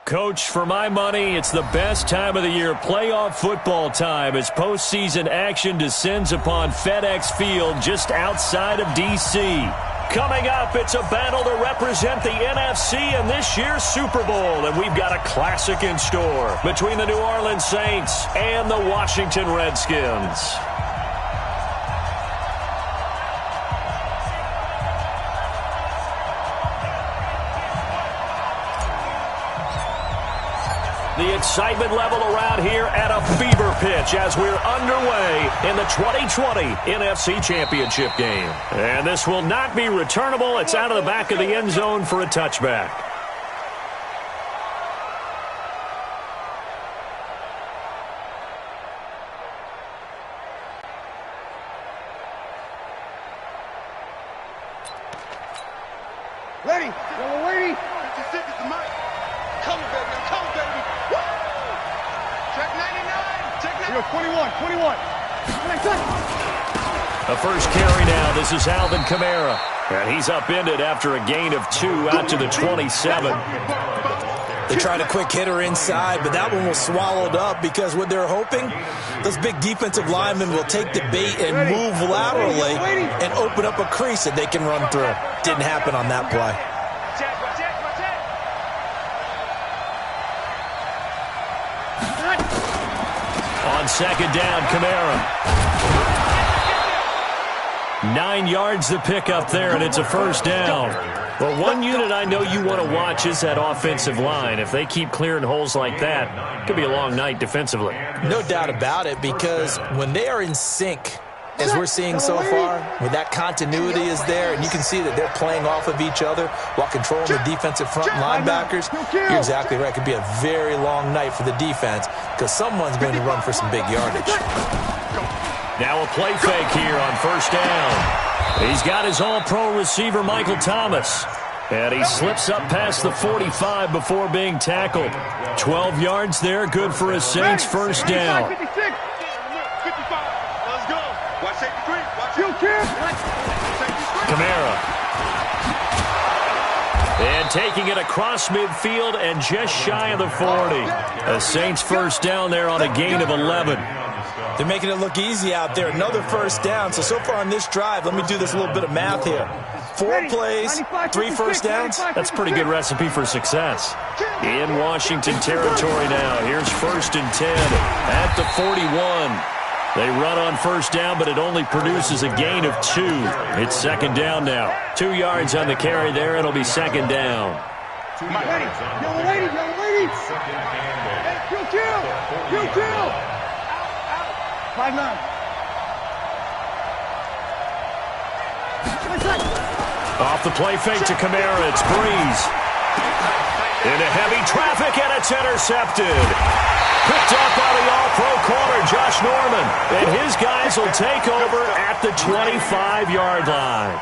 Coach, for my money, it's the best time of the year, playoff football time, as postseason action descends upon FedEx Field just outside of D.C. Coming up, it's a battle to represent the NFC in this year's Super Bowl, and we've got a classic in store between the New Orleans Saints and the Washington Redskins. The excitement level around here at a fever pitch as we're underway in the 2020 NFC Championship game. And this will not be returnable. It's out of the back of the end zone for a touchback. Ready, yellow lady. 56 is the mic. Come on, baby, come on, baby. Woo! Check 99, check 21. The first carry now. This is Alvin Kamara. And he's upended after a gain of 2 out to the 27. They tried a quick hitter inside, but that one was swallowed up because what they're hoping, those big defensive linemen will take the bait and move laterally and open up a crease that they can run through. Didn't happen on that play. On second down, Kamara. 9 yards to pick up there, and it's a first down. Well, one unit I know you want to watch is that offensive line. If they keep clearing holes like that, it could be a long night defensively. No doubt about it, because when they are in sync, as we're seeing so far, when that continuity is there, and you can see that they're playing off of each other while controlling the defensive front linebackers, you're exactly right. It could be a very long night for the defense because someone's going to run for some big yardage. Now a play fake here on first down. He's got his all-pro receiver, Michael Thomas. And he slips up past the 45 before being tackled. 12 yards there, good for a Saints first down. Kamara. And taking it across midfield and just shy of the 40. A Saints first down there on a gain of 11. They're making it look easy out there. Another first down. So far on this drive, let me do this little bit of math here. 4 plays, 3 first downs. That's a pretty good recipe for success. In Washington territory now. Here's first and 10 at the 41. They run on first down, but it only produces a gain of 2. It's second down now. 2 yards on the carry there. It'll be second down. Yellow lady. Kill. 5-9. Off the play fake to Kamara. It's Breeze. Into heavy traffic, and it's intercepted. Picked up by the all-pro corner, Josh Norman. And his guys will take over at the 25-yard line.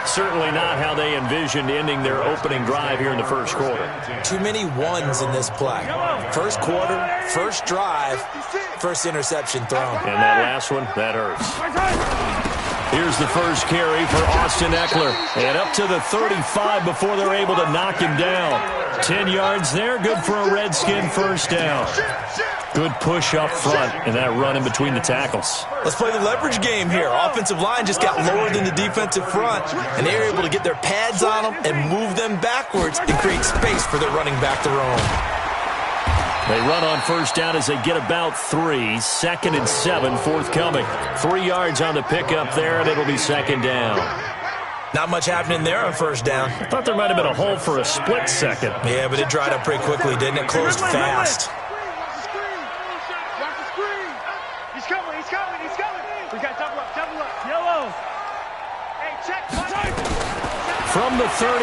Certainly not how they envisioned ending their opening drive here in the first quarter. Too many ones in this play. First quarter, first drive, first interception thrown. And that last one, that hurts. Here's the first carry for Austin Eckler. And up to the 35 before they're able to knock him down. 10 yards there, good for a Redskin first down. Good push up front and that run in between the tackles. Let's play the leverage game here. Offensive line just got lower than the defensive front, and they were able to get their pads on them and move them backwards and create space for their running back to roam. They run on first down as they get about 3. Second and 7 forthcoming. 3 yards on the pickup there, and it'll be second down. Not much happening there on first down. I thought there might have been a hole for a split second. Yeah, but it dried up pretty quickly, didn't it? Closed fast. We got double up. Yellow. Hey, check. From the 38,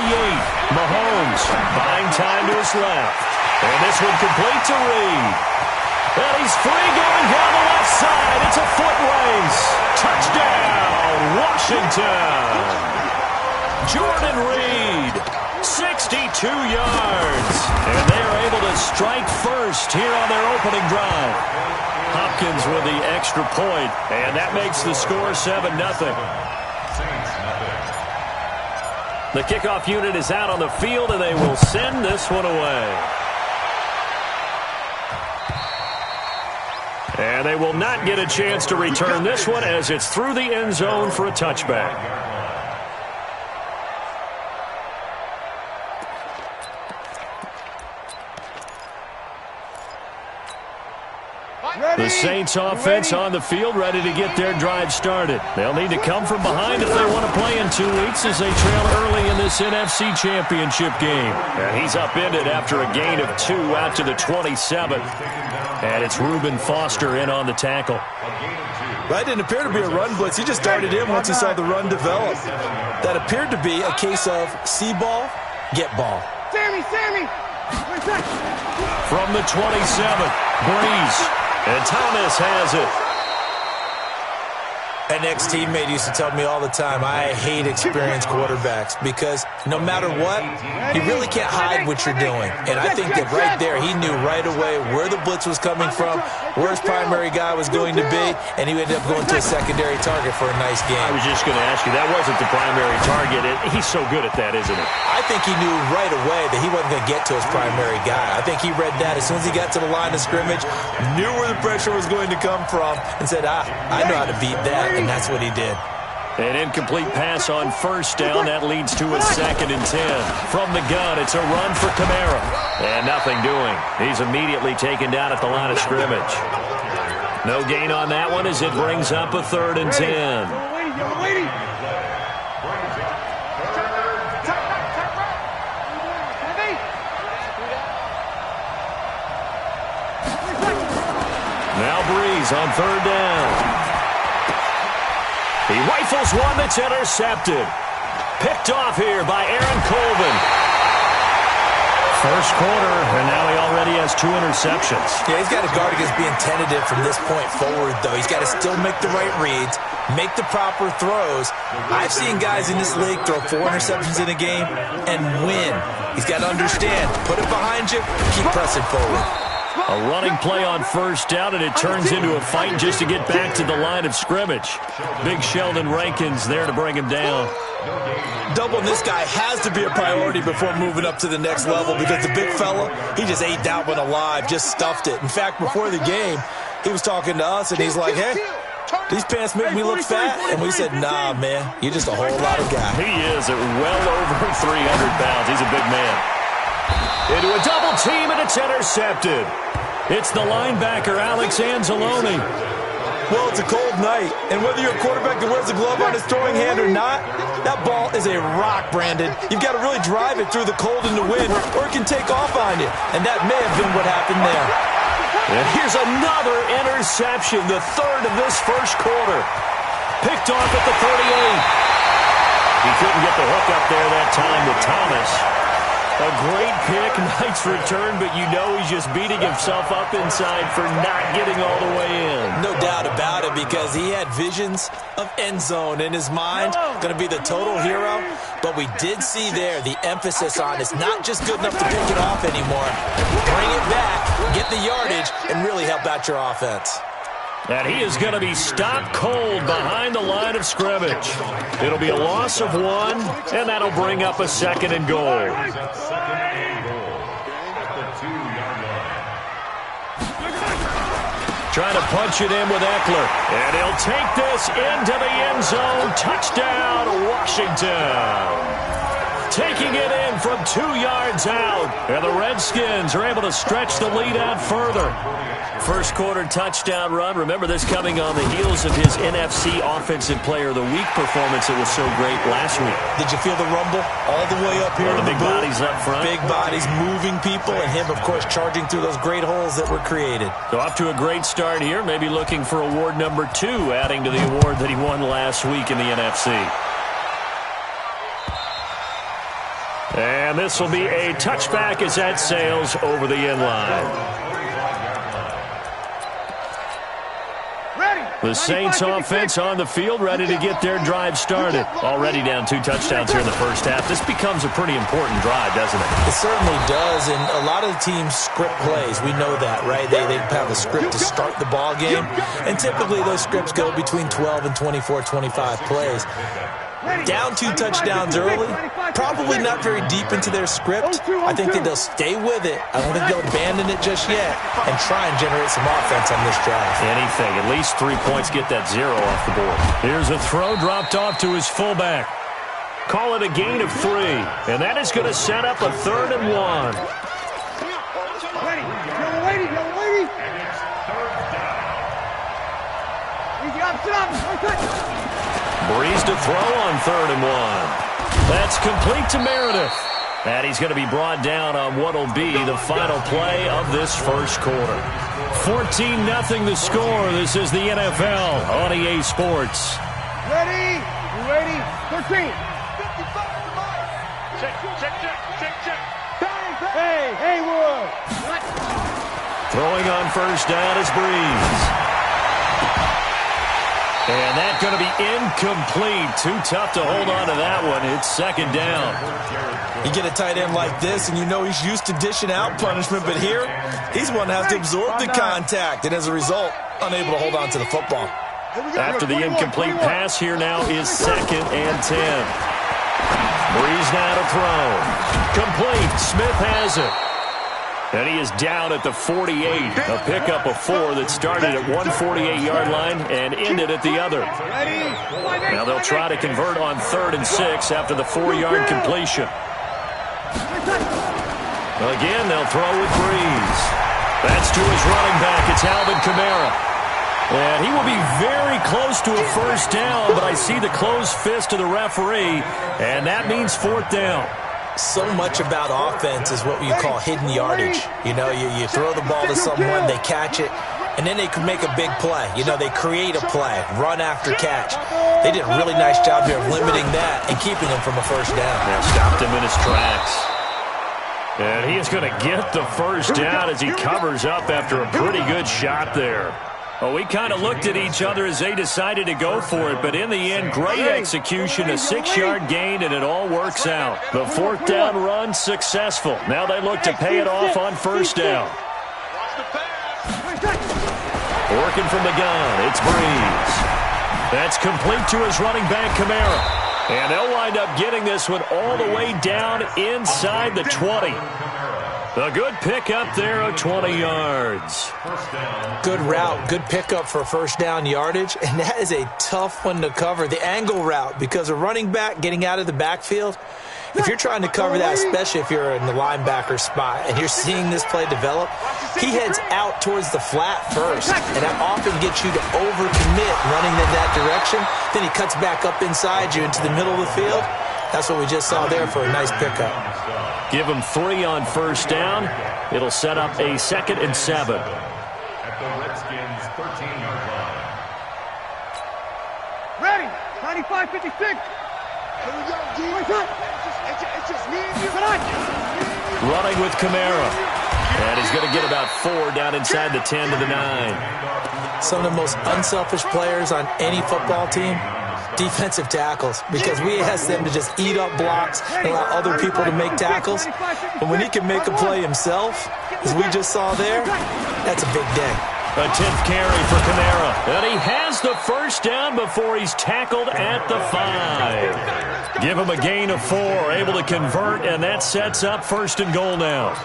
Mahomes buying time to his left. And this one complete to Reed. And he's free going down the left side. It's a foot race. Touchdown, Washington. Jordan Reed, 62 yards. And they are able to strike first here on their opening drive. Hopkins with the extra point, and that makes the score 7-0. The kickoff unit is out on the field, and they will send this one away. And they will not get a chance to return this one as it's through the end zone for a touchback. The Saints offense on the field, ready to get their drive started. They'll need to come from behind if they want to play in 2 weeks as they trail early in this NFC Championship game. And he's upended after a gain of 2 out to the 27th. And it's Reuben Foster in on the tackle. That didn't appear to be a run blitz. He just darted in once he saw the run develop. That appeared to be a case of see ball, get ball. Sammy! From the 27th, Breeze. And Thomas has it. An ex-teammate used to tell me all the time, I hate experienced quarterbacks because no matter what, you really can't hide what you're doing. And I think that right there, he knew right away where the blitz was coming from, where his primary guy was going to be, and he ended up going to a secondary target for a nice game. I was just going to ask you, that wasn't the primary target. He's so good at that, isn't he? I think he knew right away that he wasn't going to get to his primary guy. I think he read that as soon as he got to the line of scrimmage, knew where the pressure was going to come from, and said, I know how to beat that. And that's what he did. An incomplete pass on first down. That leads to a 2nd and 10. From the gun, it's a run for Kamara. And nothing doing. He's immediately taken down at the line of scrimmage. No gain on that one as it brings up a 3rd and 10. Now Breeze on 3rd down. He rifles one that's intercepted. Picked off here by Aaron Colvin. First quarter, and now he already has 2 interceptions. Yeah, he's got to guard against being tentative from this point forward, though. He's got to still make the right reads, make the proper throws. I've seen guys in this league throw 4 interceptions in a game and win. He's got to understand, put it behind you, keep pressing forward. A running play on first down, and it turns into a fight just to get back to the line of scrimmage. Big Sheldon Rankins there to bring him down. Doubling this guy has to be a priority before moving up to the next level because the big fella, he just ate that one alive, just stuffed it. In fact, before the game, he was talking to us, and he's like, hey, these pants make me look fat. And we said, nah, man, you're just a whole lot of guy. He is at well over 300 pounds. He's a big man. Into a double team, and it's intercepted. It's the linebacker, Alex Anzalone. Well, it's a cold night, and whether you're a quarterback that wears a glove on his throwing hand or not, that ball is a rock, Brandon. You've got to really drive it through the cold and the wind, or it can take off on you, and that may have been what happened there. And here's another interception, the 3rd of this first quarter. Picked off at the 38. He couldn't get the hook up there that time with Thomas. A great pick, nice return, but you know he's just beating himself up inside for not getting all the way in. No doubt about it, because he had visions of end zone in his mind, going to be the total hero. But we did see there the emphasis on it's not just good enough to pick it off anymore. Bring it back, get the yardage, and really help out your offense. And he is going to be stopped cold behind the line of scrimmage. It'll be a loss of 1, and that'll bring up a 2nd and goal. Trying to punch it in with Eckler. And he'll take this into the end zone. Touchdown, Washington. Taking it in from 2 yards out. And the Redskins are able to stretch the lead out further. First quarter touchdown run. Remember this coming on the heels of his NFC Offensive Player of the Week performance that was so great last week. Did you feel the rumble all the way up here? The big bodies up front. Big bodies moving people, and him, of course, charging through those great holes that were created. So up to a great start here. Maybe looking for award number 2, adding to the award that he won last week in the NFC. And this will be a touchback as that sails over the end line. The Saints offense on the field, ready to get their drive started. Already down 2 touchdowns here in the first half. This becomes a pretty important drive, doesn't it? It certainly does, and a lot of the teams script plays. We know that, right? They have a script to start the ball game, and typically those scripts go between 12 and 24, 25 plays. Down 2 touchdowns early, probably not very deep into their script. I think that they'll stay with it. I don't think they'll abandon it just yet and try and generate some offense on this drive. Anything. At least 3 points, get that 0 off the board. Here's a throw dropped off to his fullback. Call it a gain of 3, and that is going to set up a 3rd and 1. Breeze to throw on 3rd and 1. That's complete to Meredith. And he's going to be brought down on what will be the final play of this first quarter. 14-0 the score. This is the NFL on EA Sports. Ready? 13. Check. Hey, Wood. Throwing on first down is Breeze. And that's going to be incomplete. Too tough to hold on to that one. It's 2nd down. You get a tight end like this, and you know he's used to dishing out punishment, but here, he's one that has to absorb the contact, and as a result, unable to hold on to the football. After the incomplete pass, here now is 2nd and 10. Breeze now to throw. Complete. Smith has it. And he is down at the 48. A pickup of 4 that started at one 48-yard line and ended at the other. Now they'll try to convert on 3rd and 6 after the 4-yard completion. Again, they'll throw with Breeze. That's to his running back. It's Alvin Kamara. And he will be very close to a first down, but I see the closed fist of the referee, and that means 4th down. So much about offense is what you call hidden yardage. You know, you throw the ball to someone, they catch it, and then they can make a big play. You know, they create a play, run after catch. They did a really nice job here of limiting that and keeping him from a first down. Now stopped him in his tracks. And he is going to get the first down as he covers up after a pretty good shot there. Well, we kind of looked at each other as they decided to go for it, but in the end, great execution, a 6-yard gain, and it all works out. The 4th down run successful. Now they look to pay it off on first down. Working from the gun, it's Breeze. That's complete to his running back, Kamara. And they'll wind up getting this one all the way down inside the 20. A good pickup there of 20 yards. Good route, good pickup for first down yardage, and that is a tough one to cover. The angle route, because a running back getting out of the backfield, if you're trying to cover that, especially if you're in the linebacker spot and you're seeing this play develop, he heads out towards the flat first, and that often gets you to overcommit running in that direction. Then he cuts back up inside you into the middle of the field. That's what we just saw there for a nice pickup. Give him 3 on first down. It'll set up a 2nd and 7. At the Redskins' 13-yard line. Ready? 95-56. Here we go, G. It's just me and you. Running with Kamara. And he's going to get about 4 down inside the 10 to the 9. Some of the most unselfish players on any football team, defensive tackles, because we ask them to just eat up blocks and allow other people to make tackles. But when he can make a play himself, as we just saw there, that's a big day. A 10th carry for Kamara. And he has the first down before he's tackled at the 5. Give him a gain of 4, able to convert, and that sets up 1st and goal now.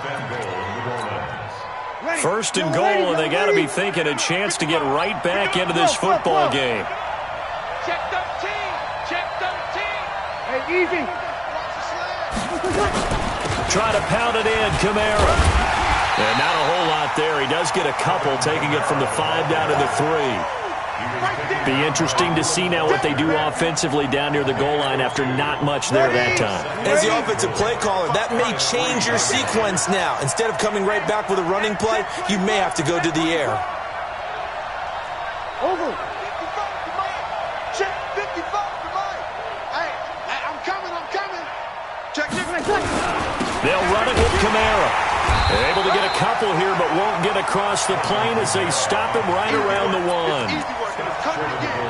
1st and goal, and they got to be thinking a chance to get right back into this football game. Check 13. Check 13. Hey, easy. Try to pound it in, Kamara. And not a whole lot there. He does get a couple, taking it from the 5 down to the 3. Be interesting to see now what they do offensively down near the goal line after not much there that time. As the offensive play caller, that may change your sequence now. Instead of coming right back with a running play, you may have to go to the air. Over. 55 to Mike. Check 55 to Mike. Hey, I'm coming. Check. They'll run it with Kamara. They're able to get a couple here, but won't get across the plane as they stop him right around the 1.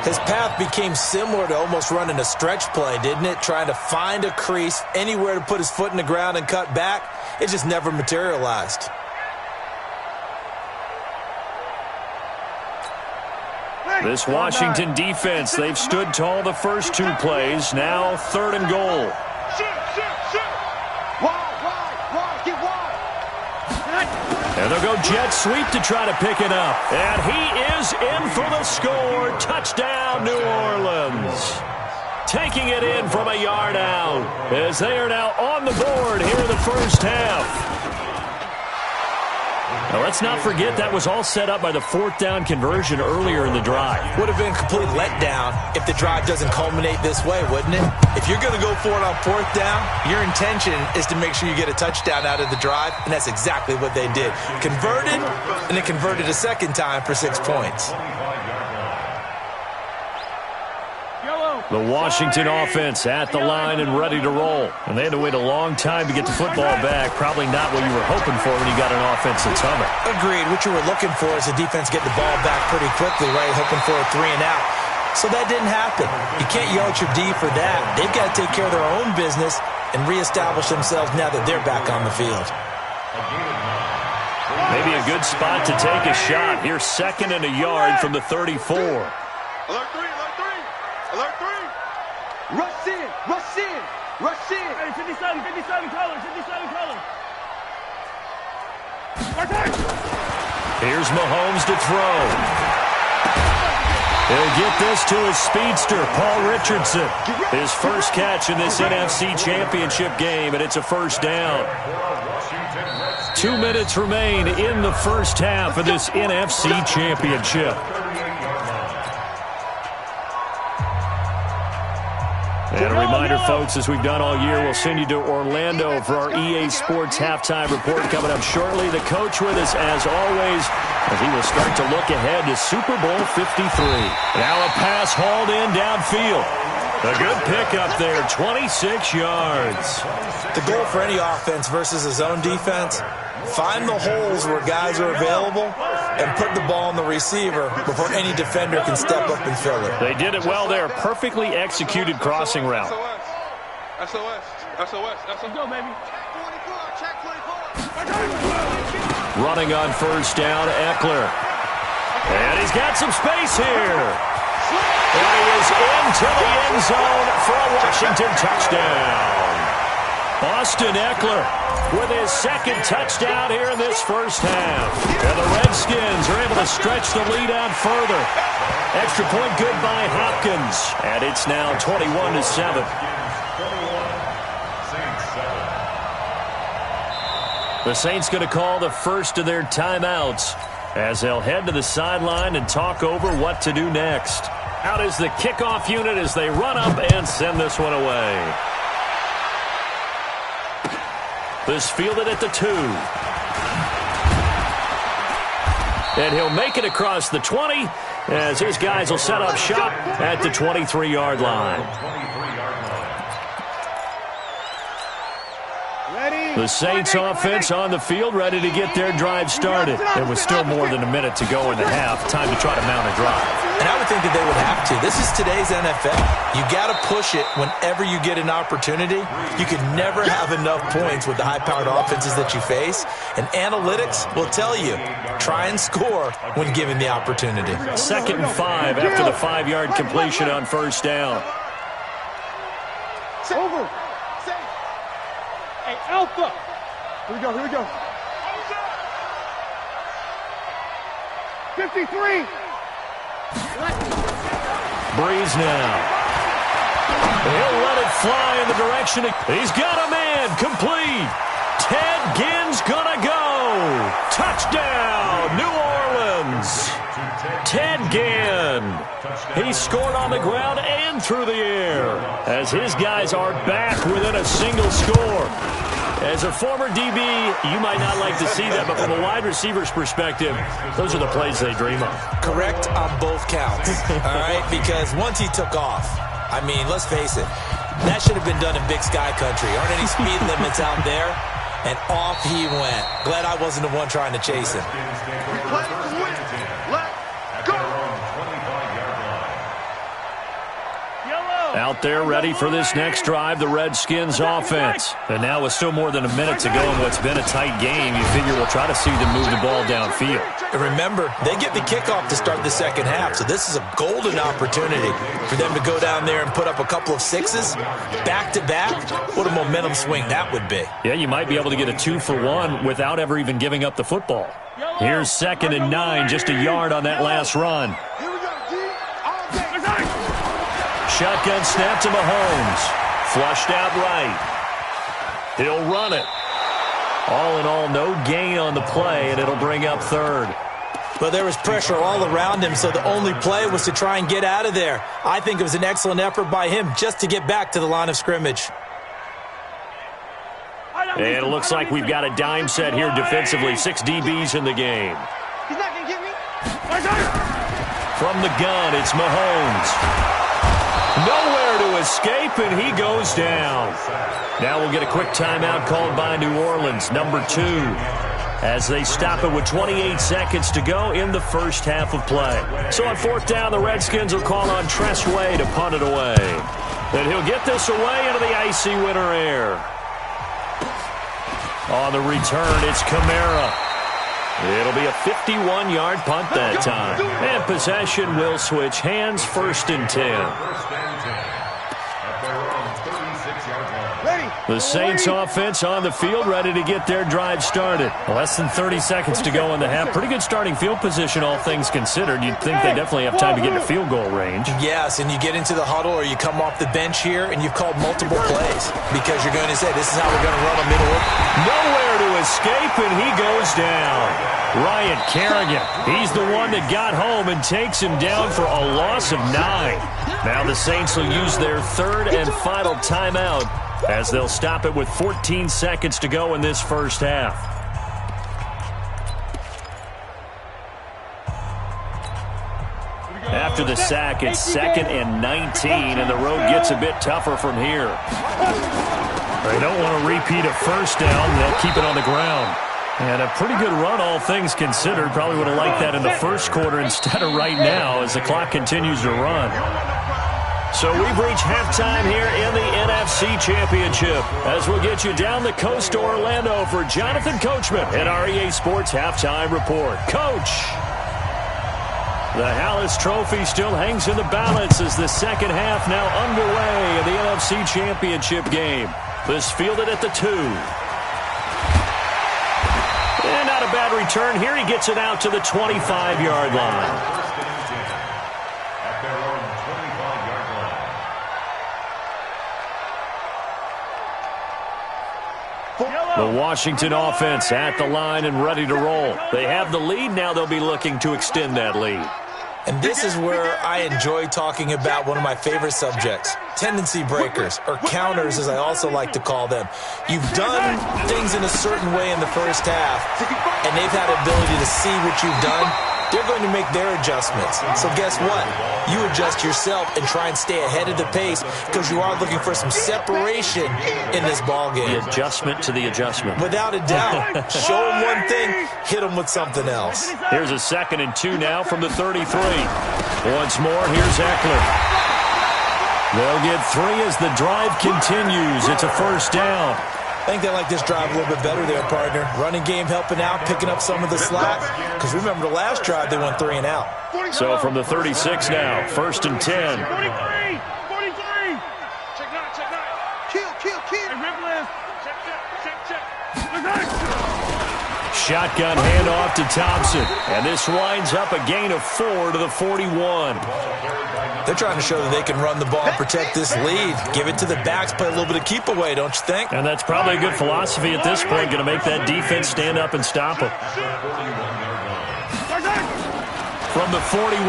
His path became similar to almost running a stretch play, didn't it? Trying to find a crease, anywhere to put his foot in the ground and cut back. It just never materialized. This Washington defense, they've stood tall the first two plays. Now 3rd and goal. And they'll go jet sweep to try to pick it up. And he is in for the score. Touchdown, New Orleans. Taking it in from a yard out as they are now on the board here in the first half. Now, let's not forget that was all set up by the 4th down conversion earlier in the drive. Would have been a complete letdown if the drive doesn't culminate this way, wouldn't it? If you're going to go for it on 4th down, your intention is to make sure you get a touchdown out of the drive, and that's exactly what they did. Converted, and then converted a second time for 6 points. The Washington offense at the line and ready to roll. And they had to wait a long time to get the football back. Probably not what you were hoping for when you got an offense that's humming. Agreed. What you were looking for is the defense get the ball back pretty quickly, right? Hoping for a 3 and out. So that didn't happen. You can't yell at your D for that. They've got to take care of their own business and reestablish themselves now that they're back on the field. Maybe a good spot to take a shot. Here's 2nd and a yard from the 34. Alert 3, alert 3. Alert 3. Rush in, rush in, rush in. Hey, 57 colors, 57 colors. Here's Mahomes to throw. He'll get this to his speedster, Paul Richardson. His first catch in this NFC Championship game, and it's a first down. 2 minutes remain in the first half of this NFC Championship. And a reminder, folks, as we've done all year, we'll send you to Orlando for our EA Sports halftime report coming up shortly. The coach with us, as always, as he will start to look ahead to Super Bowl 53. Now a pass hauled in downfield. A good pickup there, 26 yards. The goal for any offense versus his own defense, find the holes where guys are available and put the ball on the receiver before any defender can step up and fill it. They did it well there. Perfectly executed crossing route. SOS. Let's go, baby. Check 24. Running on first down, Eckler. And he's got some space here. And he is into the end zone for a Washington touchdown. Austin Eckler with his 2nd touchdown here in this first half. And the Redskins are able to stretch the lead out further. Extra point good by Hopkins. And it's now 21-7. The Saints going to call the first of their timeouts as they'll head to the sideline and talk over what to do next. Out is the kickoff unit as they run up and send this one away. This fielded at the 2. And he'll make it across the 20 as his guys will set up shop at the 23-yard line. The Saints offense on the field ready to get their drive started. There was still more than a minute to go in the half. Time to try to mount a drive. And I would think that they would have to. This is today's NFL. You got to push it whenever you get an opportunity. You can never have enough points with the high-powered offenses that you face. And analytics will tell you, try and score when given the opportunity. 2nd and 5 after the 5-yard completion on first down. Over. Hey, Alpha. Here we go. 53. Breeze now. He'll let it fly in the direction. He's got a man. Complete. Ted Ginn's gonna go. Touchdown, New Orleans. Ted Ginn. He scored on the ground and through the air as his guys are back within a single score. As a former DB, you might not like to see that, but from a wide receiver's perspective, those are the plays they dream of. Correct on both counts, all right? Because once he took off, I mean, let's face it, that should have been done in Big Sky Country. Aren't any speed limits out there? And off he went. Glad I wasn't the one trying to chase him. Let's go. Out there ready for this next drive, the Redskins offense. And now with still more than a minute to go in what's been a tight game, you figure we'll try to see them move the ball downfield. And remember, they get the kickoff to start the second half, so this is a golden opportunity for them to go down there and put up a couple of sixes back-to-back. What a momentum swing that would be. Yeah, you might be able to get a 2-for-1 without ever even giving up the football. Here's 2nd and 9, just a yard on that last run. Shotgun snap to Mahomes. Flushed out right. He'll run it. All in all, no gain on the play, and it'll bring up 3rd. But there was pressure all around him, so the only play was to try and get out of there. I think it was an excellent effort by him just to get back to the line of scrimmage. And it looks like we've got a dime set here defensively. 6 DBs in the game. He's not going to get me. From the gun, it's Mahomes. Nowhere to escape, and he goes down. Now we'll get a quick timeout called by New Orleans, number 2, as they stop it with 28 seconds to go in the first half of play. So on 4th down, the Redskins will call on Tress Way to punt it away. And he'll get this away into the icy winter air. On the return, it's Kamara. It'll be a 51-yard punt that time. And possession will switch hands, 1st and 10. The Saints offense on the field, ready to get their drive started. Less than 30 seconds to go in the half. Pretty good starting field position, all things considered. You'd think they definitely have time to get into field goal range. Yes, and you get into the huddle or you come off the bench here and you've called multiple plays because you're going to say, this is how we're going to run a middle. Nowhere to escape, and he goes down. Ryan Kerrigan, he's the one that got home and takes him down for a loss of 9. Now the Saints will use their 3rd and final timeout as they'll stop it with 14 seconds to go in this first half. After the sack, it's 2nd and 19, and the road gets a bit tougher from here. They don't want to repeat a first down. They'll keep it on the ground. And a pretty good run, all things considered. Probably would have liked that in the first quarter instead of right now as the clock continues to run. So we've reached halftime here in the NFC Championship as we'll get you down the coast to Orlando for Jonathan Coachman at our EA Sports Halftime Report. Coach! The Hallis Trophy still hangs in the balance as the second half now underway in the NFC Championship game. This fielded at the 2. And not a bad return here. He gets it out to the 25-yard line. The Washington offense at the line and ready to roll. They have the lead. Now they'll be looking to extend that lead. And this is where I enjoy talking about one of my favorite subjects, tendency breakers, or counters as I also like to call them. You've done things in a certain way in the first half, and they've had the ability to see what you've done. They're going to make their adjustments. So guess what? You adjust yourself and try and stay ahead of the pace because you are looking for some separation in this ball game. The adjustment to the adjustment. Without a doubt. Show them one thing, hit them with something else. Here's a 2nd and 2 now from the 33. Once more, here's Eckler. They'll get 3 as the drive continues. It's a first down. I think they like this drive a little bit better there, partner. Running game helping out, picking up some of the slack. Because remember the last drive, they went 3 and out. So from the 36 now, 1st and 10. 43. 43. Check 9, check 9. Kill. Hey, Ripland. Check. Shotgun handoff to Thompson. And this winds up a gain of 4 to the 41. They're trying to show that they can run the ball and protect this lead. Give it to the backs, play a little bit of keep away, don't you think? And that's probably a good philosophy at this point, going to make that defense stand up and stop them. From the 41,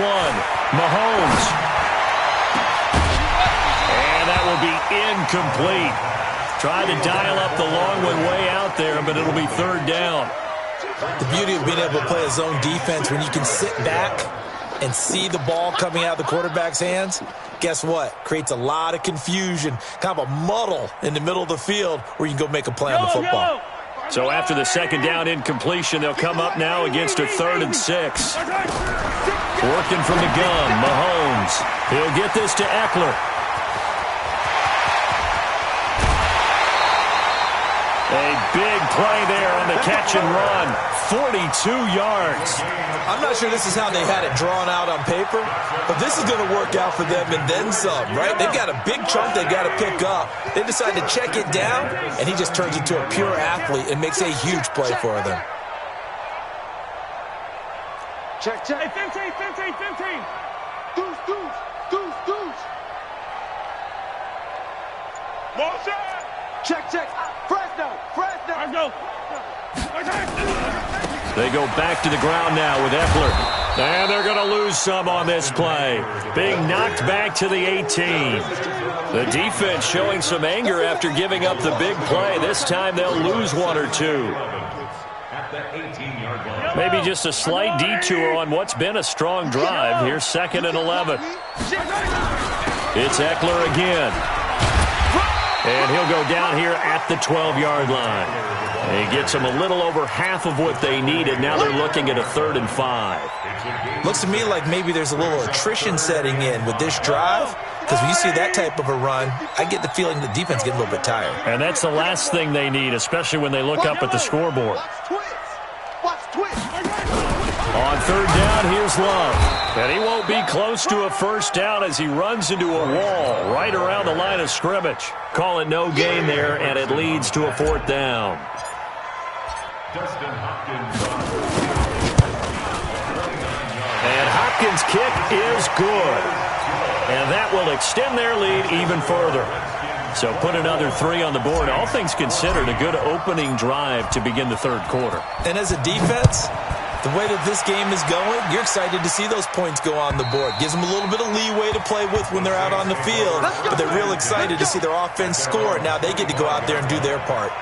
Mahomes. And that will be incomplete. Tried to dial up the long one way out there, but it'll be 3rd down. The beauty of being able to play a zone defense when you can sit back and see the ball coming out of the quarterback's hands, guess what? Creates a lot of confusion, kind of a muddle in the middle of the field where you can go make a play on the football. So after the 2nd down incompletion, they'll come up now against a 3rd and 6. Working from the gun, Mahomes. He'll get this to Eckler. A big play there on the catch and run. 42 yards. I'm not sure this is how they had it drawn out on paper, but this is going to work out for them and then some, right? They've got a big chunk they've got to pick up. They decide to check it down, and he just turns into a pure athlete and makes a huge play for them. Check. Hey, 15. Deuce. Motion. Check. Fresno. Let's go. They go back to the ground now with Eckler. And they're going to lose some on this play. Being knocked back to the 18. The defense showing some anger after giving up the big play. This time they'll lose one or two. Maybe just a slight detour on what's been a strong drive. Here's 2nd and 11. It's Eckler again. And he'll go down here at the 12-yard line. And he gets them a little over half of what they needed. Now they're looking at a 3rd and 5. Looks to me like maybe there's a little attrition setting in with this drive. Because when you see that type of a run, I get the feeling the defense gets a little bit tired. And that's the last thing they need, especially when they look up at the scoreboard. On 3rd down, here's Love. And he won't be close to a 1st down as he runs into a wall right around the line of scrimmage. Call it no gain there, and it leads to a 4th down. And Hopkins' kick is good. And that will extend their lead even further. So put another 3 on the board. All things considered, a good opening drive to begin the 3rd quarter. And as a defense, the way that this game is going, you're excited to see those points go on the board. Gives them a little bit of leeway to play with when they're out on the field. But they're real excited to see their offense score. Now they get to go out there and do their part.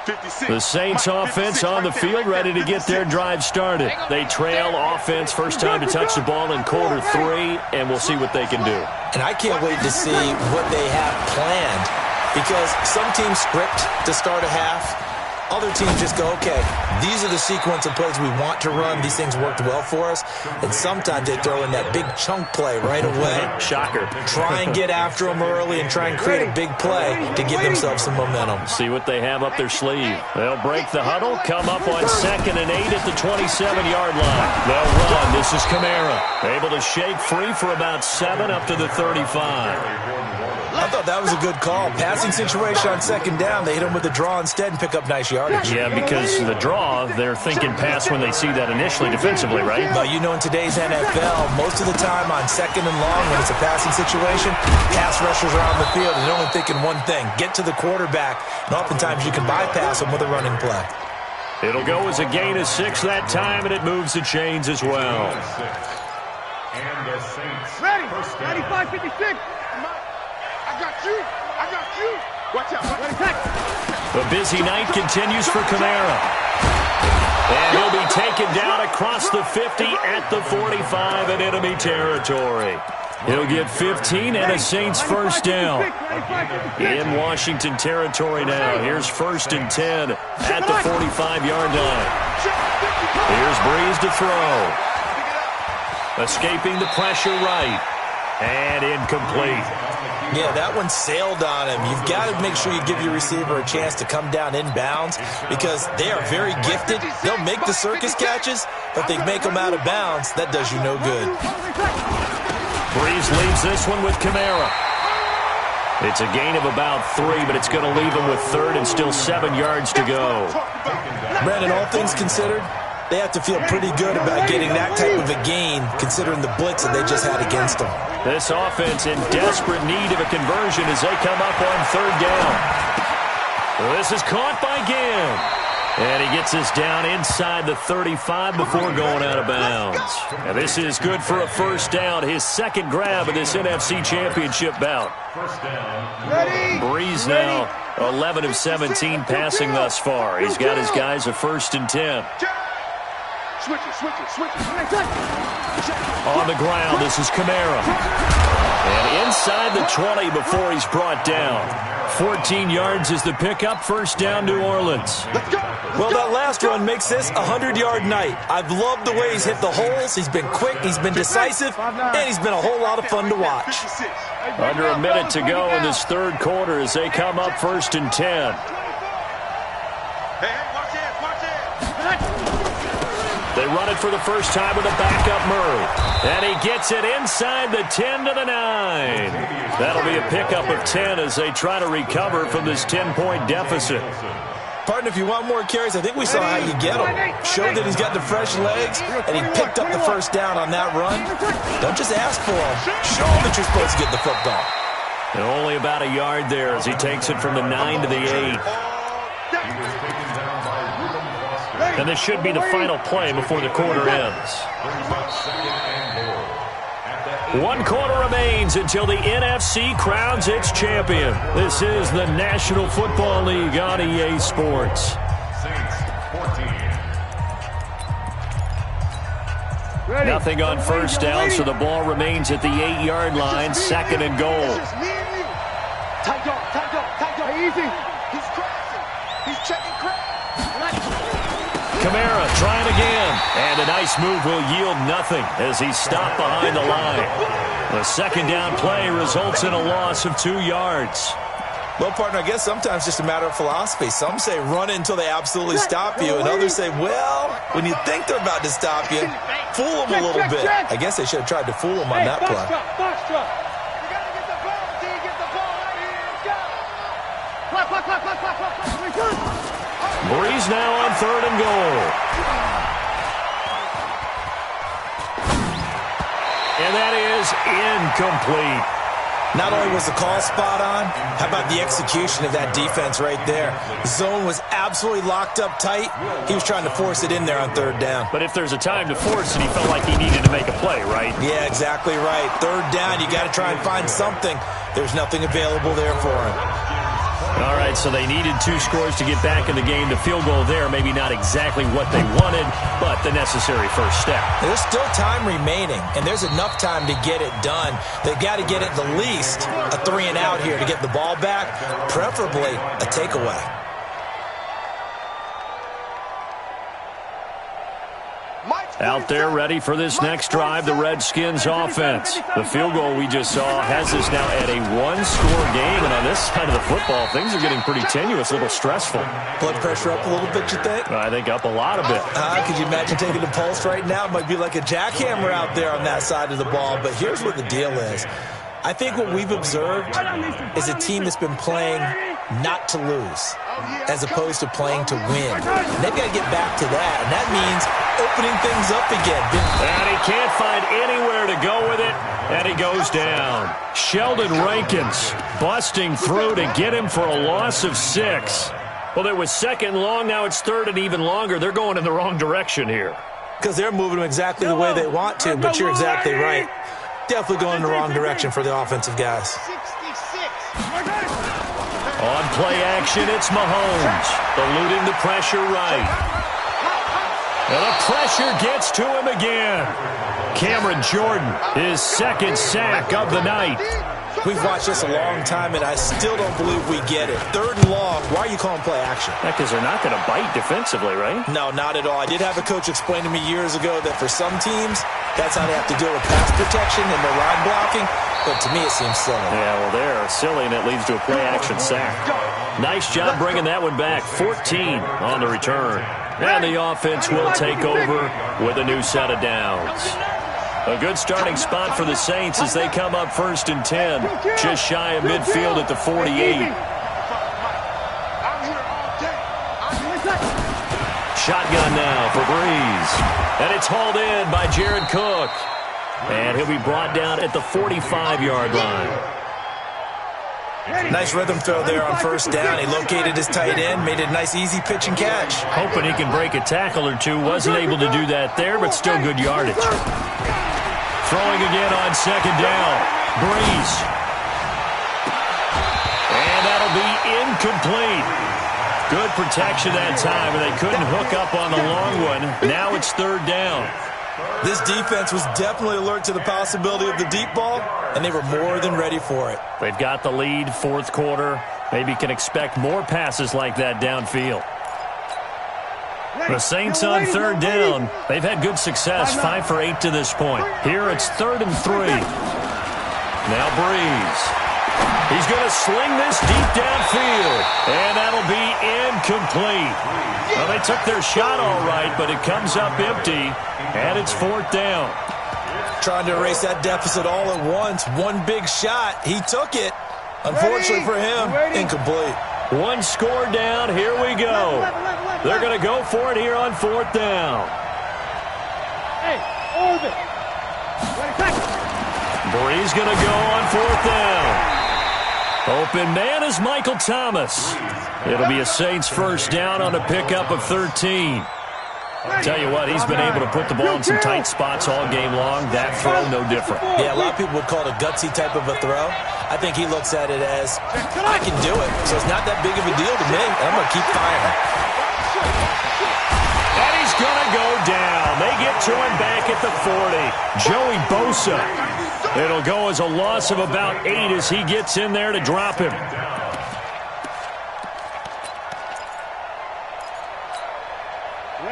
56. The Saints offense on the field, ready to get their drive started. They trail offense, first time to touch the ball in quarter 3, and we'll see what they can do. And I can't wait to see what they have planned, because some teams script to start a half. Other teams just go, okay, these are the sequence of plays we want to run. These things worked well for us. And sometimes they throw in that big chunk play right away. Shocker. Try and get after them early and try and create a big play to give themselves some momentum. See what they have up their sleeve. They'll break the huddle, come up on 2nd and 8 at the 27-yard line. They'll run. This is Kamara. Able to shake free for about 7 up to the 35. I thought that was a good call. Passing situation on 2nd down. They hit him with a draw instead and pick up nice yardage. Yeah, because the draw, they're thinking pass when they see that initially defensively, right? But you know, in today's NFL, most of the time on 2nd and long, when it's a passing situation, pass rushers are on the field and they're only thinking one thing, get to the quarterback. And oftentimes you can bypass them with a running play. It'll go as a gain of 6 that time, and it moves the chains as well. And the Saints. Ready. 95, 56. I got you. Watch out. The busy night continues for Kamara. And he'll be taken down across the 50 at the 45 in enemy territory. He'll get 15 and a Saints 1st down. In Washington territory now. Here's 1st and 10 at the 45-yard line. Here's Breeze to throw. Escaping the pressure right. And incomplete. Yeah, that one sailed on him. You've got to make sure you give your receiver a chance to come down inbounds because they are very gifted. They'll make the circus catches, but they make them out of bounds. That does you no good. Breeze leaves this one with Kamara. It's a gain of about 3, but it's going to leave him with 3rd and still 7 yards to go. Brandon, all things considered, they have to feel pretty good about getting that type of a gain considering the blitz that they just had against them. This offense in desperate need of a conversion as they come up on 3rd down. This is caught by Ginn. And he gets us down inside the 35 before going out of bounds. And this is good for a 1st down, his 2nd grab of this NFC Championship bout. Breeze now 11 of 17 passing thus far. He's got his guys a 1st and 10. Switch it. On the ground, this is Kamara. And inside the 20 before he's brought down. 14 yards is the pickup. First down, New Orleans. Well, that last run makes this a 100-yard night. I've loved the way he's hit the holes. He's been quick, he's been decisive, and he's been a whole lot of fun to watch. Under a minute to go in this third quarter as they come up 1st and 10. They run it for the first time with a backup Murray. And he gets it inside the 10 to the 9. That'll be a pickup of 10 as they try to recover from this 10-point deficit. Partner, if you want more carries, I think we saw how you get him. Showed that he's got the fresh legs, and he picked up the first down on that run. Don't just ask for him. Show him that you're supposed to get the football. And only about a yard there as he takes it from the 9 to the 8. And this should be the final play before the quarter ends. 1 quarter remains until the NFC crowns its champion. This is the National Football League on EA Sports. Nothing on first down, so the ball remains at the 8-yard line, 2nd and goal. Tight dog. Easy. He's crashing. He's checking crash. Kamara trying again. And a nice move will yield nothing as he's stopped behind the line. The 2nd down play results in a loss of 2 yards. Well, partner, I guess sometimes just a matter of philosophy. Some say run it until they absolutely stop you, and others say, well, when you think they're about to stop you, fool them a little bit. I guess they should have tried to fool them on that play. Breeze now on 3rd and goal. And that is incomplete. Not only was the call spot on, how about the execution of that defense right there? The zone was absolutely locked up tight. He was trying to force it in there on 3rd down. But if there's a time to force it, he felt like he needed to make a play, right? Yeah, exactly right. 3rd down, you got to try and find something. There's nothing available there for him. All right, so they needed 2 scores to get back in the game. The field goal there, maybe not exactly what they wanted, but the necessary first step. There's still time remaining, and there's enough time to get it done. They've got to get at the least a 3 and out here to get the ball back, preferably a takeaway. Out there ready for this next drive, the Redskins offense. The field goal we just saw has us now at a 1-score game, and on this side of the football, things are getting pretty tenuous, a little stressful. Blood pressure up a little bit, you think? I think up a lot of it. Could you imagine taking the pulse right now? It might be like a jackhammer out there on that side of the ball, but here's what the deal is. I think what we've observed is a team that's been playing not to lose as opposed to playing to win. And they've got to get back to that, and that means opening things up again. And he can't find anywhere to go with it, and he goes down. Sheldon Rankins busting through to get him for a loss of 6. Well, it was 2nd long, now it's 3rd and even longer. They're going in the wrong direction here. Because they're moving them exactly the way they want to, but you're exactly right. Definitely going in the wrong direction for the offensive guys. On play action, it's Mahomes, eluding the pressure right. And the pressure gets to him again. Cameron Jordan, his 2nd sack of the night. We've watched this a long time, and I still don't believe we get it. 3rd and long, why are you calling play action? Because they're not going to bite defensively, right? No, not at all. I did have a coach explain to me years ago that for some teams, that's how they have to deal with pass protection and their line blocking. But to me, it seems silly. Yeah, well, they're silly, and it leads to a play-action sack. Nice job bringing that one back. 14 on the return. And the offense will take over with a new set of downs. A good starting spot for the Saints as they come up 1st and 10. Just shy of midfield at the 48. Shotgun now for Breeze. And it's hauled in by Jared Cook. And he'll be brought down at the 45-yard line. Nice rhythm throw there on 1st down. He located his tight end, made it a nice easy pitch and catch. Hoping he can break a tackle or two. Wasn't able to do that there, but still good yardage. Throwing again on 2nd down. Breeze. And that'll be incomplete. Good protection that time, and they couldn't hook up on the long one. Now it's 3rd down. This defense was definitely alert to the possibility of the deep ball, and they were more than ready for it. They've got the lead, fourth quarter. Maybe can expect more passes like that downfield. The Saints on third down. They've had good success, 5 for 8 to this point. Here it's 3rd and 3. Now Breeze. He's going to sling this deep downfield, and that'll be incomplete. Well, they took their shot all right, but it comes up empty, and it's 4th down. Trying to erase that deficit all at once. One big shot. He took it. Unfortunately for him, incomplete. One score down. Here we go. They're going to go for it here on 4th down. Hey, Orbit. Breeze going to go on 4th down. Open man is Michael Thomas. It'll be a Saints first down on a pickup of 13. Tell you what, he's been able to put the ball in some tight spots all game long. That throw, no different. Yeah, a lot of people would call it a gutsy type of a throw. I think he looks at it as, I can do it, so it's not that big of a deal to me. I'm going to keep firing. And he's going to go down. They get to him back at the 40. Joey Bosa. It'll go as a loss of about 8 as he gets in there to drop him.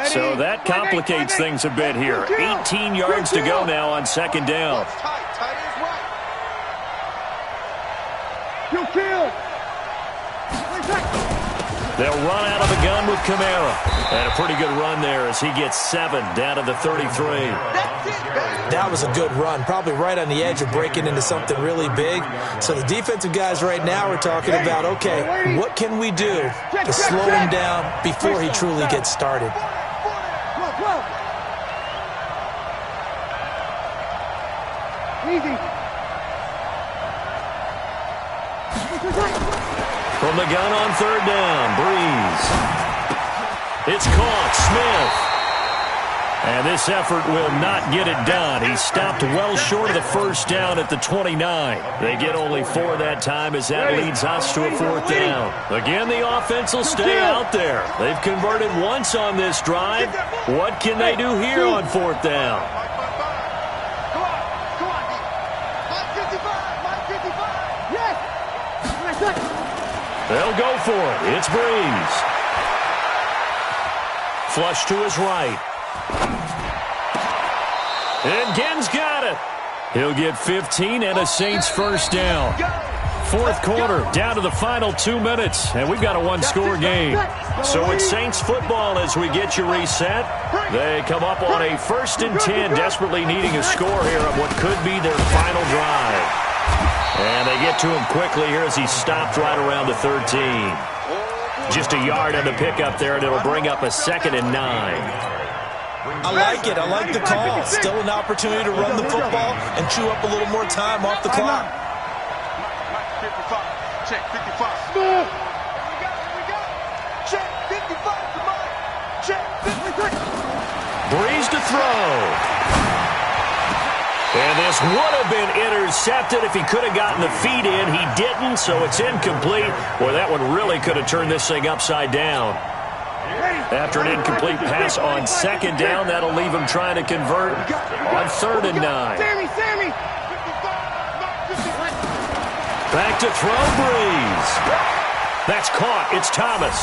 So that complicates things a bit here. 18 yards to go now on 2nd down. They'll run out of the gun with Kamara. And a pretty good run there as he gets 7 down to the 33. That was a good run, probably right on the edge of breaking into something really big. So the defensive guys right now are talking about, okay, what can we do to slow him down before he truly gets started? Easy. From the gun on 3rd down, Breeze. It's caught, Smith. And this effort will not get it done. He stopped well short of the first down at the 29. They get only 4 that time as that leads us to a 4th down. Again, the offense will stay out there. They've converted once on this drive. What can they do here on 4th down? They'll go for it. It's Breeze. Flush to his right. And Gen's got it. He'll get 15 and a Saints first down. 4th quarter, down to the final 2 minutes, and we've got a one-score game. So it's Saints football as we get you reset. They come up on a 1st and 10, desperately needing a score here on what could be their final drive. And they get to him quickly here as he stopped right around the 13. Just a yard on the pickup there, and it'll bring up a 2nd and 9. I like it. I like the call. Still an opportunity to run the football and chew up a little more time off the clock. Check 55. Here we go. Check 55. Come on. Check 55. Breeze to throw. And this would have been intercepted if he could have gotten the feet in. He didn't, so it's incomplete. Boy, that one really could have turned this thing upside down. After an incomplete pass on 2nd down, that'll leave him trying to convert on 3rd and 9. Sammy. Back to throw, Breeze. That's caught. It's Thomas.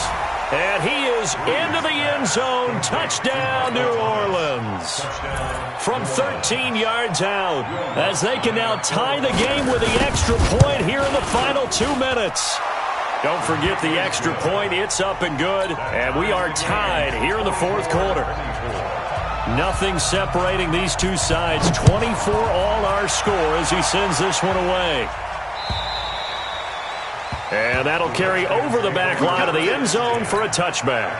And he is into the end zone. Touchdown, New Orleans. From 13 yards out, as they can now tie the game with the extra point here in the final 2 minutes. Don't forget the extra point. It's up and good. And we are tied here in the 4th quarter. Nothing separating these two sides. 24 all our score as he sends this one away. And that'll carry over the back line of the end zone for a touchback.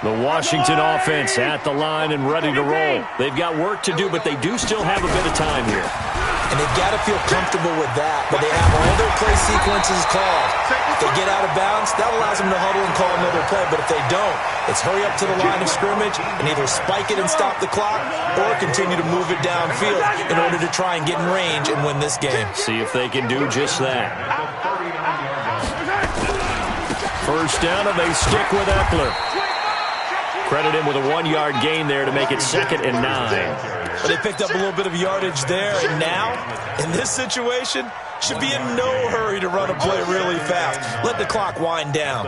The Washington offense at the line and ready to roll. They've got work to do, but they do still have a bit of time here. And they've got to feel comfortable with that, but they have all their play sequences called. If they get out of bounds, that allows them to huddle and call another play, but if they don't, it's hurry up to the line of scrimmage and either spike it and stop the clock or continue to move it downfield in order to try and get in range and win this game. See if they can do just that. First down, and they stick with Eckler. Credit him with a 1-yard gain there to make it 2nd and 9. But they picked up a little bit of yardage there, and now, in this situation, should be in no hurry to run a play really fast. Let the clock wind down.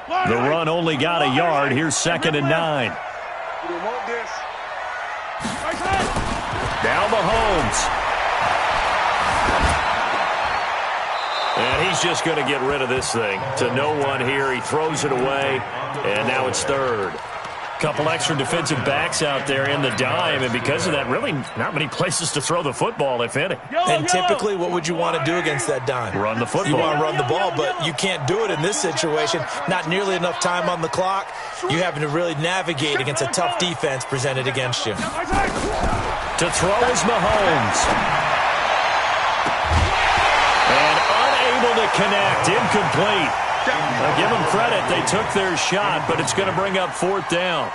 The run only got a yard. Here's 2nd and 9. Now Mahomes. And he's just going to get rid of this thing. To no one here. He throws it away, and now it's 3rd. Couple extra defensive backs out there in the dime, and because of that, really not many places to throw the football, if any. And typically, what would you want to do against that dime? Run the football. You want to run the ball, but you can't do it in this situation. Not nearly enough time on the clock. You having to really navigate against a tough defense presented against you. To throw is Mahomes. And unable to connect. Incomplete. I'll give them credit. They took their shot, but it's going to bring up 4th down.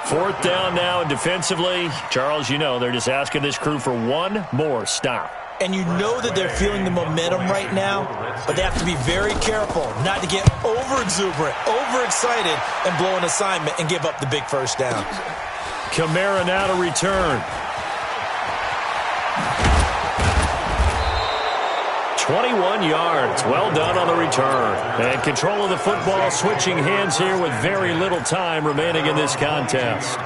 4th down now, and defensively, Charles, you know, they're just asking this crew for one more stop. And you know that they're feeling the momentum right now, but they have to be very careful not to get over-exuberant, overexcited, and blow an assignment and give up the big first down. Kamara now to return. 21 yards. Well done on the return. And control of the football, switching hands here with very little time remaining in this contest.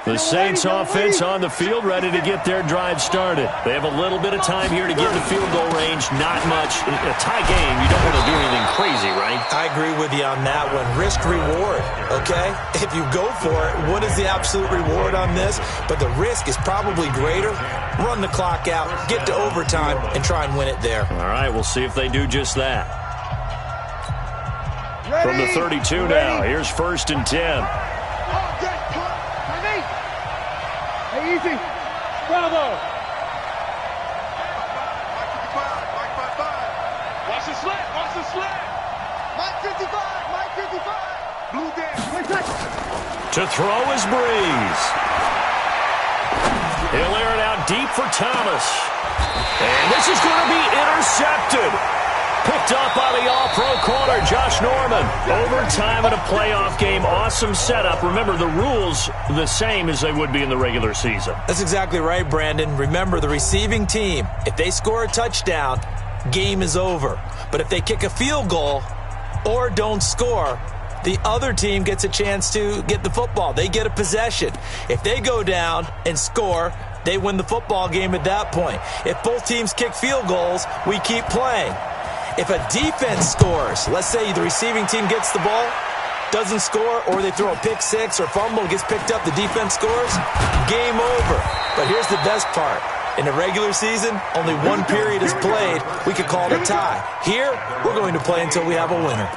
The Saints offense on the field, ready to get their drive started. They have a little bit of time here to get in the field goal range. Not much. In a tie game, you don't want to do anything crazy, right? I agree with you on that one. Risk-reward, okay? If you go for it, what is the absolute reward on this? But the risk is probably greater. Run the clock out, get to overtime, and try and win it there. All right, we'll see if they do just that. From the 32 now, here's 1st and 10. Easy. Bravo. Watch the slant. Watch the slant. Mike 55. Mike 55. Blue down. To throw is Breeze. He'll air it out deep for Thomas. And this is going to be intercepted. Picked up by the all-pro corner, Josh Norman. Overtime in a playoff game. Awesome setup. Remember, the rules the same as they would be in the regular season. That's exactly right, Brandon. Remember, the receiving team, if they score a touchdown, game is over. But if they kick a field goal or don't score, the other team gets a chance to get the football. They get a possession. If they go down and score, they win the football game at that point. If both teams kick field goals, we keep playing. If a defense scores, let's say the receiving team gets the ball, doesn't score, or they throw a pick six or fumble, gets picked up, the defense scores, game over. But here's the best part. In the regular season, only one period is played. We could call it a tie. Here, we're going to play until we have a winner.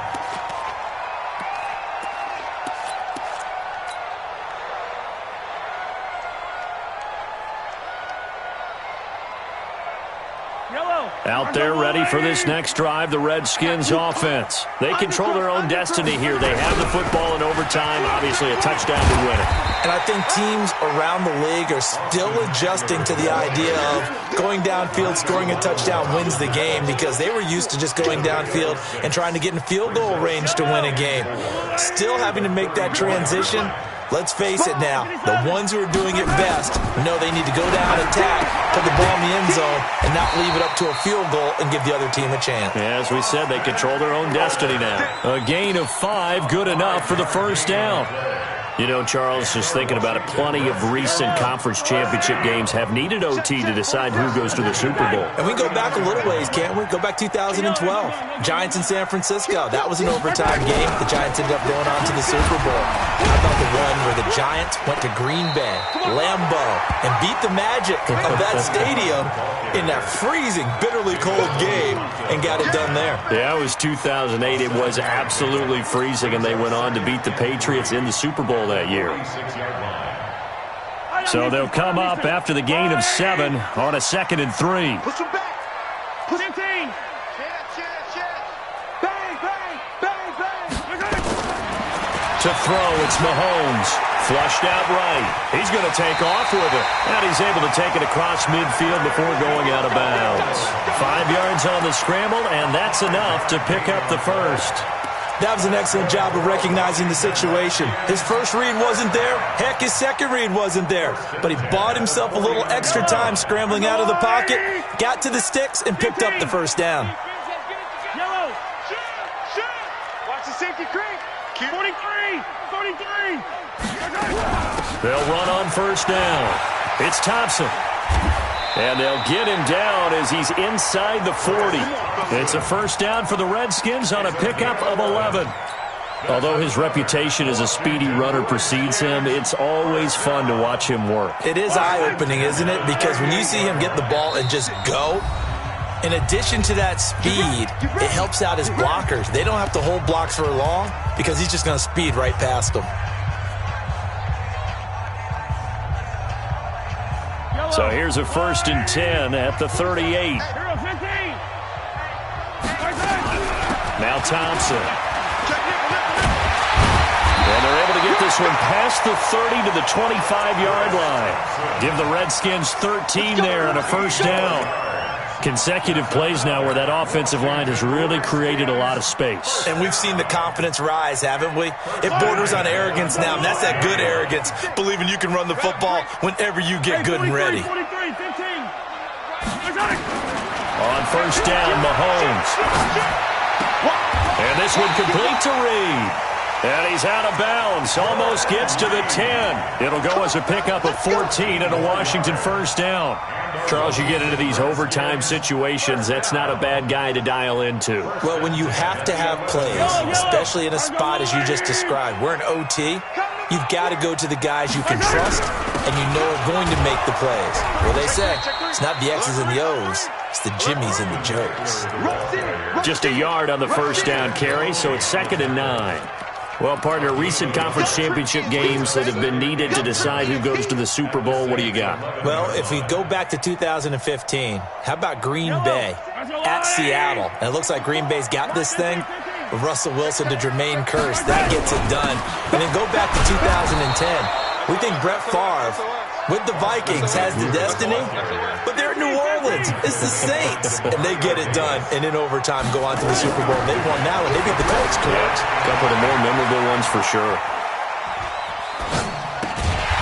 Out there ready for this next drive, the Redskins offense. They control their own destiny here. They have the football in overtime, obviously a touchdown to win it. And I think teams around the league are still adjusting to the idea of going downfield, scoring a touchdown wins the game, because they were used to just going downfield and trying to get in field goal range to win a game. Still having to make that transition. Let's face it now, the ones who are doing it best know they need to go down, attack, put the ball in the end zone, and not leave it up to a field goal and give the other team a chance. As we said, they control their own destiny now. A gain of 5, good enough for the first down. You know, Charles, just thinking about it, plenty of recent conference championship games have needed OT to decide who goes to the Super Bowl. And we can go back a little ways, can't we? Go back 2012. Giants in San Francisco. That was an overtime game. The Giants ended up going on to the Super Bowl. How about the one where the Giants went to Green Bay, Lambeau, and beat the magic of that stadium in that freezing, bitterly cold game and got it done there? Yeah, it was 2008. It was absolutely freezing, and they went on to beat the Patriots in the Super Bowl that year. So they'll come up after the gain of 7 on a 2nd and 3. Push him back. Push him. Bang, bang, bang, bang, bang. To throw, it's Mahomes. Flushed out right. He's going to take off with it. And he's able to take it across midfield before going out of bounds. 5 yards on the scramble, and that's enough to pick up the first. That was an excellent job of recognizing the situation. His first read wasn't there. Heck, his second read wasn't there. But he bought himself a little extra time scrambling out of the pocket, got to the sticks, and picked up the first down. Yellow. Watch the safety creep. 43. 43. They'll run on first down. It's Thompson. And they'll get him down as he's inside the 40. It's a first down for the Redskins on a pickup of 11. Although his reputation as a speedy runner precedes him, it's always fun to watch him work. It is eye-opening, isn't it? Because when you see him get the ball and just go, in addition to that speed, it helps out his blockers. They don't have to hold blocks for long because he's just going to speed right past them. So here's a 1st and 10 at the 38. Now Thompson. And they're able to get this one past the 30 to the 25-yard line. Give the Redskins 13 there and a first down. Consecutive plays now where that offensive line has really created a lot of space. And we've seen the confidence rise, haven't we? It borders on arrogance now, and that's that good arrogance, believing you can run the football whenever you get good and ready. On first down, Mahomes. And this one complete to Reed. And he's out of bounds. Almost gets to the 10. It'll go as a pickup of 14 and a Washington first down. Charles, you get into these overtime situations, that's not a bad guy to dial into. Well, when you have to have plays, especially in a spot as you just described, we're in OT, you've got to go to the guys you can trust and you know are going to make the plays. Well, they say it's not the X's and the O's, it's the Jimmies and the Joes. Just a yard on the first down carry, so it's 2nd and 9. Well, partner, recent conference championship games that have been needed to decide who goes to the Super Bowl, what do you got? Well, if we go back to 2015, how about Green Bay at Seattle? And it looks like Green Bay's got this thing. With Russell Wilson to Jermaine Kearse, that gets it done. And then go back to 2010. We think Brett Favre with the Vikings has the destiny, but they're in New Orleans. It's the Saints, and they get it done. And in overtime, go on to the Super Bowl. They won now, and they beat the Colts, correct? A couple of the more memorable ones for sure.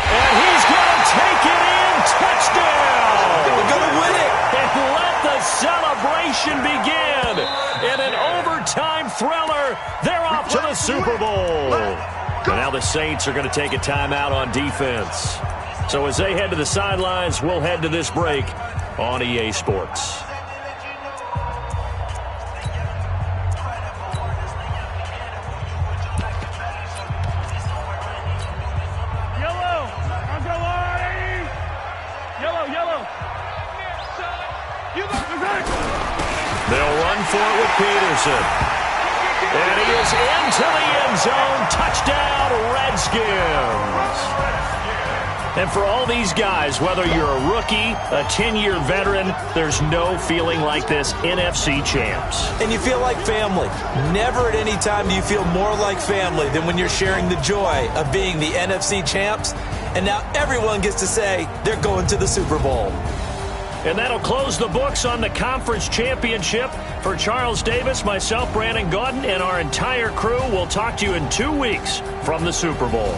And he's going to take it in. Touchdown! They're going to win it. And let the celebration begin. In an overtime thriller, they're off to the Super Bowl. And now the Saints are going to take a timeout on defense. So as they head to the sidelines, we'll head to this break on EA Sports. They'll run for it with Peterson. And he is into the end zone. Touchdown, Redskins. And for all these guys, whether you're a rookie, a 10-year veteran, there's no feeling like this NFC champs. And you feel like family. Never at any time do you feel more like family than when you're sharing the joy of being the NFC champs. And now everyone gets to say they're going to the Super Bowl. And that'll close the books on the conference championship. For Charles Davis, myself, Brandon Gaudin, and our entire crew, we'll talk to you in 2 weeks from the Super Bowl.